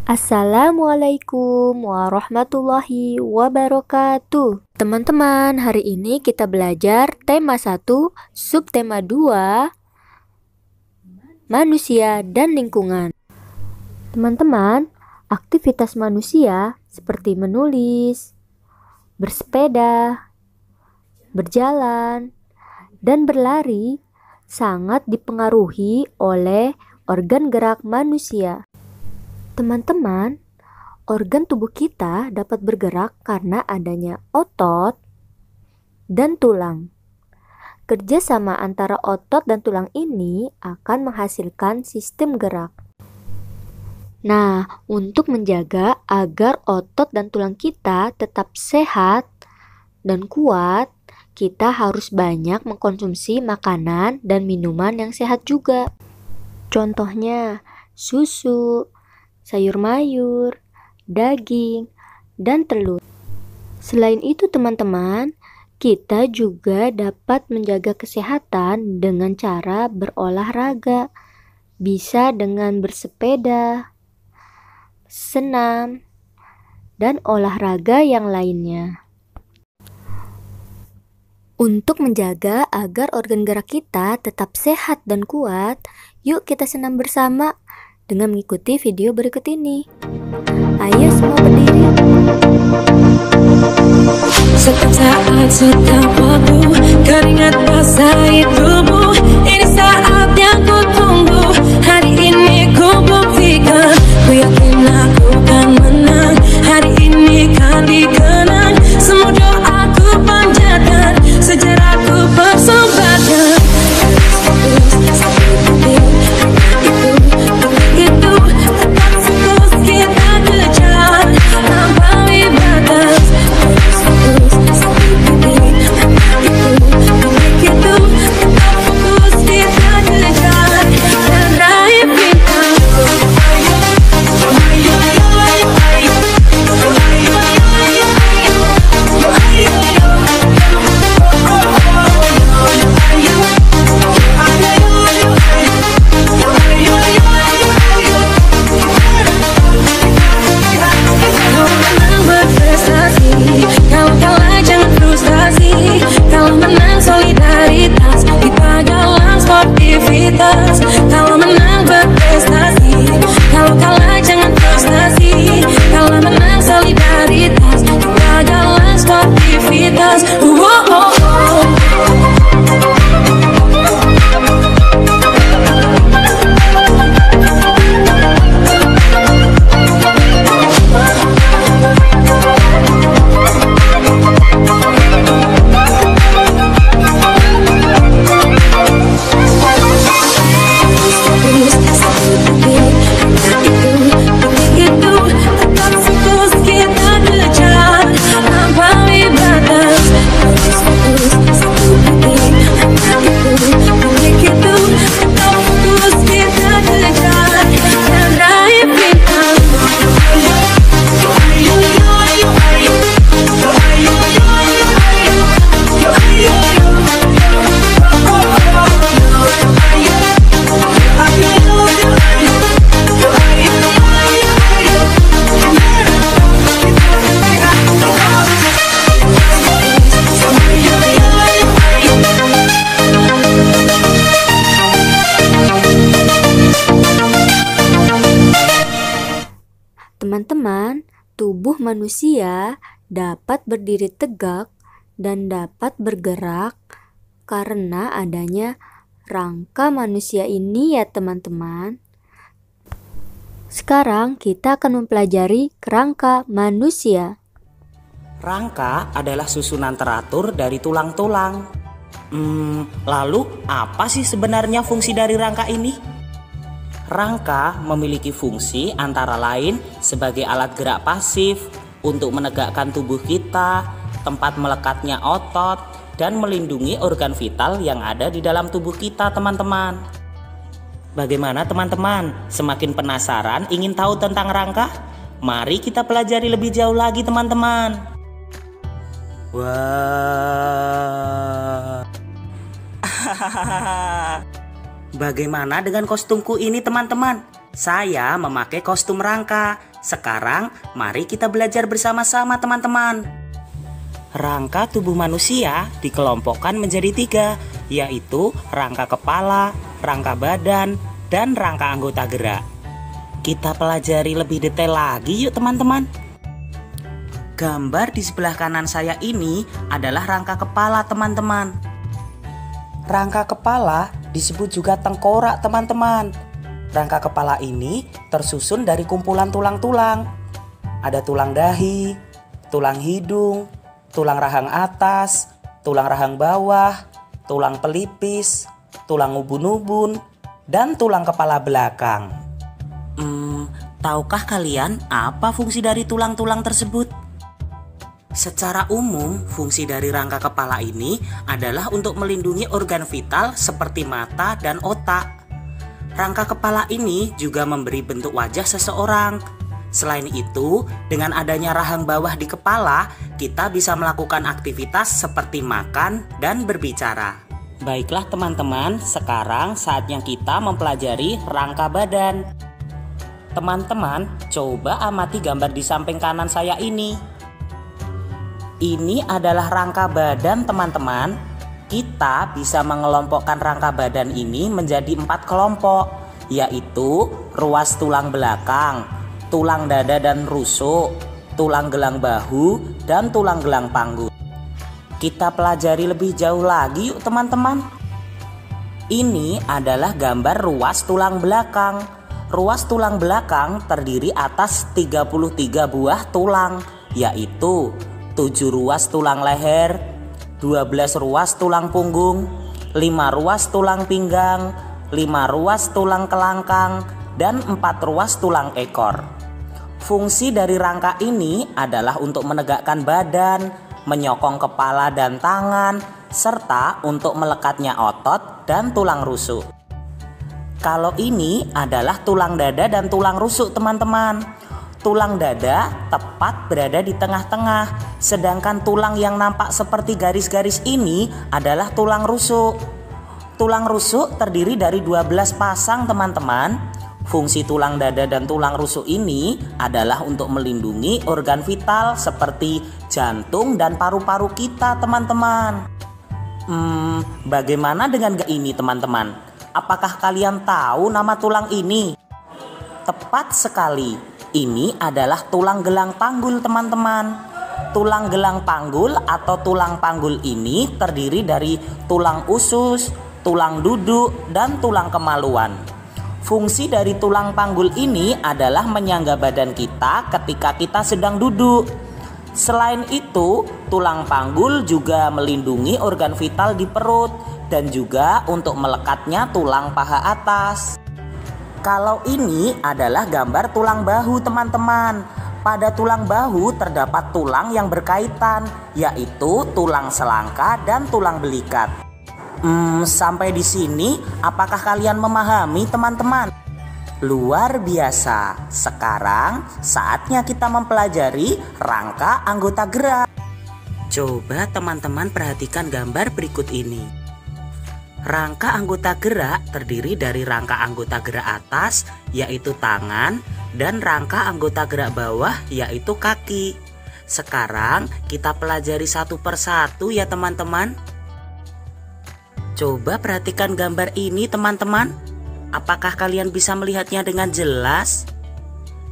Assalamualaikum warahmatullahi wabarakatuh. Teman-teman, hari ini kita belajar tema 1, subtema 2, manusia dan lingkungan. Teman-teman, aktivitas manusia seperti menulis, bersepeda, berjalan, dan berlari sangat dipengaruhi oleh organ gerak manusia. Teman-teman, organ tubuh kita dapat bergerak karena adanya otot dan tulang. Kerjasama antara otot dan tulang ini akan menghasilkan sistem gerak. Nah, untuk menjaga agar otot dan tulang kita tetap sehat dan kuat, kita harus banyak mengkonsumsi makanan dan minuman yang sehat juga. Contohnya, susu, sayur mayur, daging, dan telur. Selain itu teman-teman, kita juga dapat menjaga kesehatan dengan cara berolahraga. Bisa dengan bersepeda, senam, dan olahraga yang lainnya. Untuk menjaga agar organ gerak kita tetap sehat dan kuat, yuk kita senam bersama dengan mengikuti video berikut ini. Ayo semua berdiri. Setiap saat, setiap waktu, keringat basahi tubuh. Ini saat yang ku tunggu. Hari ini ku buktikan, ku yakin aku kan menang. Hari ini kan dikenang, semua doaku panjatkan, sejarahku persembahkan. Kalau menang berprestasi, kalau kalah jangan frustasi. Kalau menang solidaritas, kita jalan sportivitas. Teman-teman, tubuh manusia dapat berdiri tegak dan dapat bergerak karena adanya rangka manusia ini ya teman-teman. Sekarang kita akan mempelajari kerangka manusia. Rangka adalah susunan teratur dari tulang-tulang. Lalu apa sih sebenarnya fungsi dari rangka ini? Rangka memiliki fungsi antara lain sebagai alat gerak pasif untuk menegakkan tubuh kita, tempat melekatnya otot, dan melindungi organ vital yang ada di dalam tubuh kita, teman-teman. Bagaimana teman-teman? Semakin penasaran ingin tahu tentang rangka? Mari kita pelajari lebih jauh lagi, teman-teman. Wah. Bagaimana dengan kostumku ini teman-teman? Saya memakai kostum rangka. Sekarang mari kita belajar bersama-sama teman-teman. Rangka tubuh manusia dikelompokkan menjadi 3, yaitu rangka kepala, rangka badan, dan rangka anggota gerak. Kita pelajari lebih detail lagi yuk teman-teman. Gambar di sebelah kanan saya ini adalah rangka kepala teman-teman. Rangka kepala disebut juga tengkorak teman-teman. Rangka kepala ini tersusun dari kumpulan tulang-tulang. Ada tulang dahi, tulang hidung, tulang rahang atas, tulang rahang bawah, tulang pelipis, tulang ubun-ubun, dan tulang kepala belakang. Tahukah kalian apa fungsi dari tulang-tulang tersebut? Secara umum, fungsi dari rangka kepala ini adalah untuk melindungi organ vital seperti mata dan otak. Rangka kepala ini juga memberi bentuk wajah seseorang. Selain itu, dengan adanya rahang bawah di kepala, kita bisa melakukan aktivitas seperti makan dan berbicara. Baiklah teman-teman, sekarang saatnya kita mempelajari rangka badan. Teman-teman, coba amati gambar di samping kanan saya ini. Ini adalah rangka badan teman-teman. Kita bisa mengelompokkan rangka badan ini menjadi 4 kelompok, yaitu ruas tulang belakang, tulang dada dan rusuk, tulang gelang bahu, dan tulang gelang panggul. Kita pelajari lebih jauh lagi yuk teman-teman. Ini adalah gambar ruas tulang belakang. Ruas tulang belakang terdiri atas 33 buah tulang, yaitu 7 ruas tulang leher, 12 ruas tulang punggung, 5 ruas tulang pinggang, 5 ruas tulang kelangkang, dan 4 ruas tulang ekor. Fungsi dari rangka ini adalah untuk menegakkan badan, menyokong kepala dan tangan, serta untuk melekatnya otot dan tulang rusuk. Kalau ini adalah tulang dada dan tulang rusuk teman-teman. Tulang dada tepat berada di tengah-tengah, sedangkan tulang yang nampak seperti garis-garis ini adalah tulang rusuk. Tulang rusuk terdiri dari 12 pasang teman-teman. Fungsi tulang dada dan tulang rusuk ini adalah untuk melindungi organ vital seperti jantung dan paru-paru kita teman-teman. Bagaimana dengan ini teman-teman? Apakah kalian tahu nama tulang ini? Tepat sekali. Ini adalah tulang gelang panggul teman-teman. Tulang gelang panggul atau tulang panggul ini terdiri dari tulang usus, tulang duduk, dan tulang kemaluan. Fungsi dari tulang panggul ini adalah menyangga badan kita ketika kita sedang duduk. Selain itu, tulang panggul juga melindungi organ vital di perut dan juga untuk melekatnya tulang paha atas. Kalau ini adalah gambar tulang bahu teman-teman. Pada tulang bahu terdapat tulang yang berkaitan, yaitu tulang selangka dan tulang belikat. Sampai di sini apakah kalian memahami teman-teman? Luar biasa. Sekarang saatnya kita mempelajari rangka anggota gerak. Coba teman-teman perhatikan gambar berikut ini. Rangka anggota gerak terdiri dari rangka anggota gerak atas, yaitu tangan, dan rangka anggota gerak bawah, yaitu kaki. Sekarang kita pelajari satu persatu ya teman-teman. Coba perhatikan gambar ini teman-teman. Apakah kalian bisa melihatnya dengan jelas?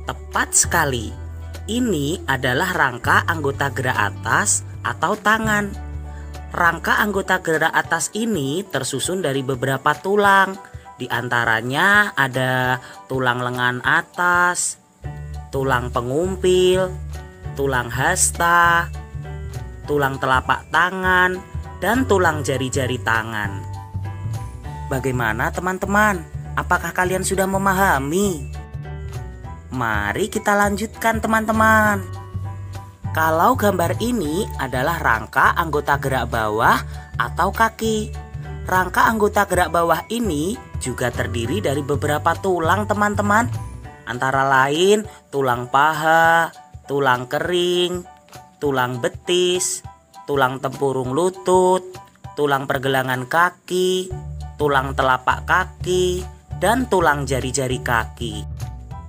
Tepat sekali. Ini adalah rangka anggota gerak atas atau tangan. Rangka anggota gerak atas ini tersusun dari beberapa tulang. Di antaranya ada tulang lengan atas, tulang pengumpil, tulang hasta, tulang telapak tangan, dan tulang jari-jari tangan. Bagaimana teman-teman? Apakah kalian sudah memahami? Mari kita lanjutkan teman-teman. Kalau gambar ini adalah rangka anggota gerak bawah atau kaki. Rangka anggota gerak bawah ini juga terdiri dari beberapa tulang teman-teman. Antara lain tulang paha, tulang kering, tulang betis, tulang tempurung lutut, tulang pergelangan kaki, tulang telapak kaki, dan tulang jari-jari kaki.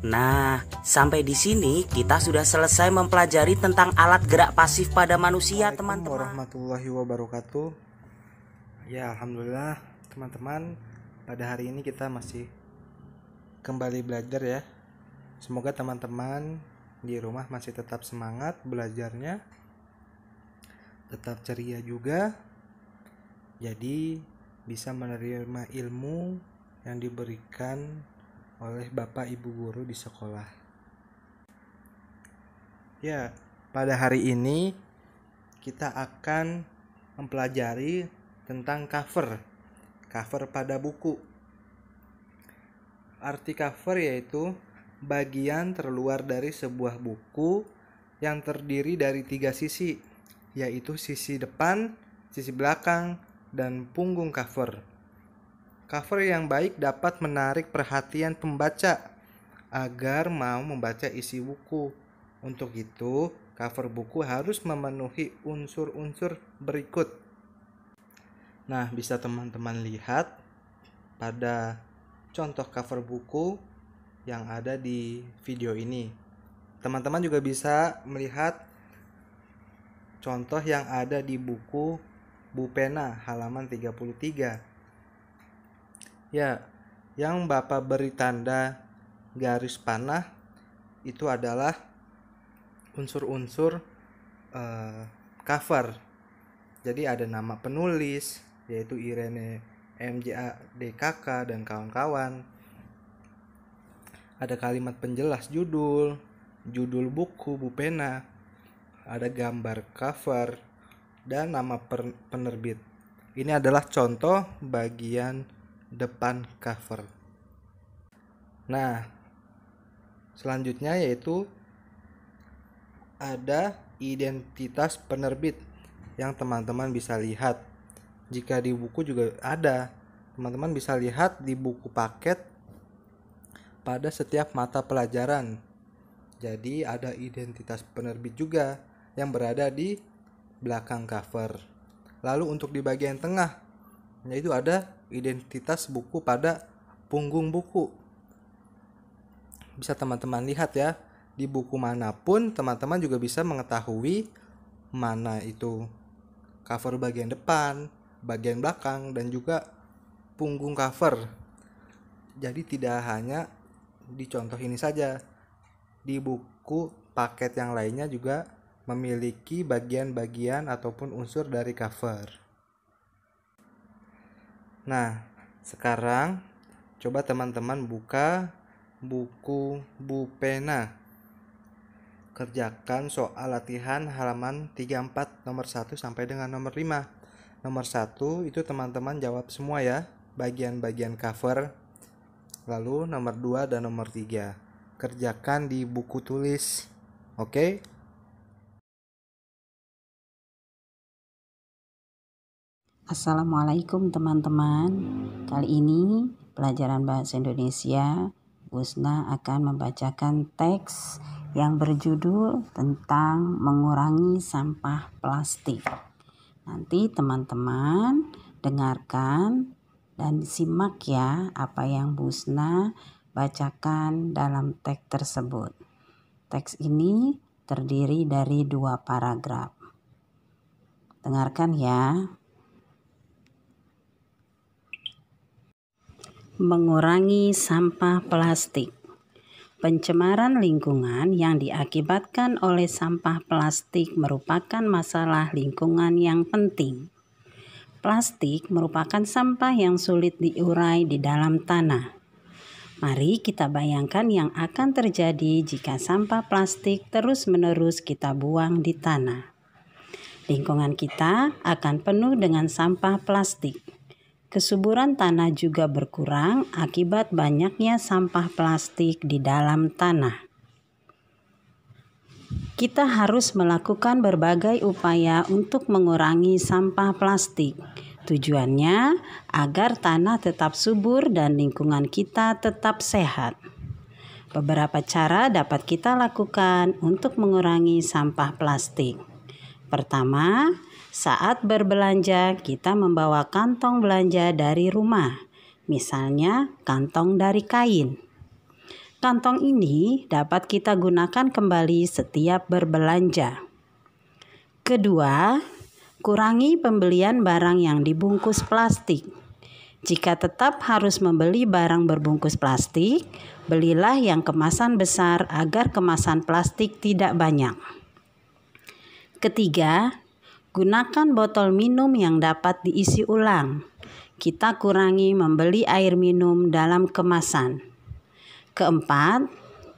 Nah, sampai di sini kita sudah selesai mempelajari tentang alat gerak pasif pada manusia, teman-teman. Warahmatullahi wabarakatuh. Ya, alhamdulillah teman-teman, pada hari ini kita masih kembali belajar ya. Semoga teman-teman di rumah masih tetap semangat belajarnya, tetap ceria juga. Jadi bisa menerima ilmu yang diberikan oleh Bapak Ibu guru di sekolah. Ya, pada hari ini kita akan mempelajari tentang cover pada buku. Arti cover yaitu bagian terluar dari sebuah buku yang terdiri dari 3 sisi, yaitu sisi depan, sisi belakang, dan punggung cover. Cover yang baik dapat menarik perhatian pembaca agar mau membaca isi buku. Untuk itu, cover buku harus memenuhi unsur-unsur berikut. Nah, bisa teman-teman lihat pada contoh cover buku yang ada di video ini. Teman-teman juga bisa melihat contoh yang ada di buku Bu Pena halaman 33. Ya, yang Bapak beri tanda garis panah itu adalah unsur-unsur cover. Jadi ada nama penulis yaitu Irene MJADKK dan kawan-kawan. Ada kalimat penjelas judul buku Bu Pena, ada gambar cover dan nama penerbit. Ini adalah contoh bagian depan cover. Nah, selanjutnya yaitu ada identitas penerbit yang teman-teman bisa lihat. Jika di buku juga ada, teman-teman bisa lihat di buku paket pada setiap mata pelajaran. Jadi ada identitas penerbit juga yang berada di belakang cover. Lalu untuk di bagian tengah, yaitu ada identitas buku pada punggung buku. Bisa teman-teman lihat ya, di buku manapun teman-teman juga bisa mengetahui mana itu cover bagian depan, bagian belakang, dan juga punggung cover. Jadi tidak hanya di contoh ini saja, di buku paket yang lainnya juga memiliki bagian-bagian ataupun unsur dari cover. Nah, sekarang coba teman-teman buka buku Bu Pena. Kerjakan soal latihan halaman 34 nomor 1 sampai dengan nomor 5. Nomor 1 itu teman-teman jawab semua ya, bagian-bagian cover. Lalu nomor 2 dan nomor 3 kerjakan di buku tulis. Oke? Assalamualaikum teman-teman. Kali ini pelajaran bahasa Indonesia, Busna akan membacakan teks yang berjudul tentang mengurangi sampah plastik. Nanti teman-teman dengarkan dan simak ya apa yang Busna bacakan dalam teks tersebut. Teks ini terdiri dari 2 paragraf. Dengarkan ya. Mengurangi sampah plastik. Pencemaran lingkungan yang diakibatkan oleh sampah plastik merupakan masalah lingkungan yang penting. Plastik merupakan sampah yang sulit diurai di dalam tanah. Mari kita bayangkan yang akan terjadi jika sampah plastik terus-menerus kita buang di tanah. Lingkungan kita akan penuh dengan sampah plastik. Kesuburan tanah juga berkurang akibat banyaknya sampah plastik di dalam tanah. Kita harus melakukan berbagai upaya untuk mengurangi sampah plastik. Tujuannya agar tanah tetap subur dan lingkungan kita tetap sehat. Beberapa cara dapat kita lakukan untuk mengurangi sampah plastik. Pertama, saat berbelanja, kita membawa kantong belanja dari rumah, misalnya kantong dari kain. Kantong ini dapat kita gunakan kembali setiap berbelanja. Kedua, kurangi pembelian barang yang dibungkus plastik. Jika tetap harus membeli barang berbungkus plastik, belilah yang kemasan besar agar kemasan plastik tidak banyak. Ketiga, gunakan botol minum yang dapat diisi ulang. Kita kurangi membeli air minum dalam kemasan. Keempat,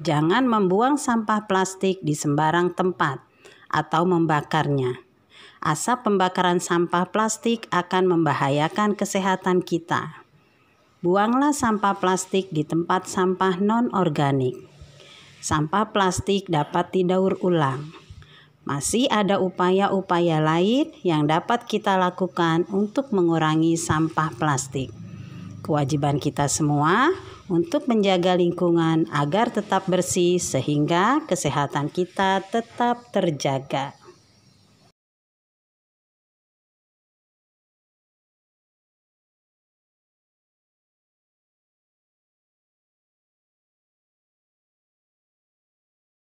jangan membuang sampah plastik di sembarang tempat atau membakarnya. Asap pembakaran sampah plastik akan membahayakan kesehatan kita. Buanglah sampah plastik di tempat sampah non-organik. Sampah plastik dapat didaur ulang. Masih ada upaya-upaya lain yang dapat kita lakukan untuk mengurangi sampah plastik. Kewajiban kita semua untuk menjaga lingkungan agar tetap bersih sehingga kesehatan kita tetap terjaga.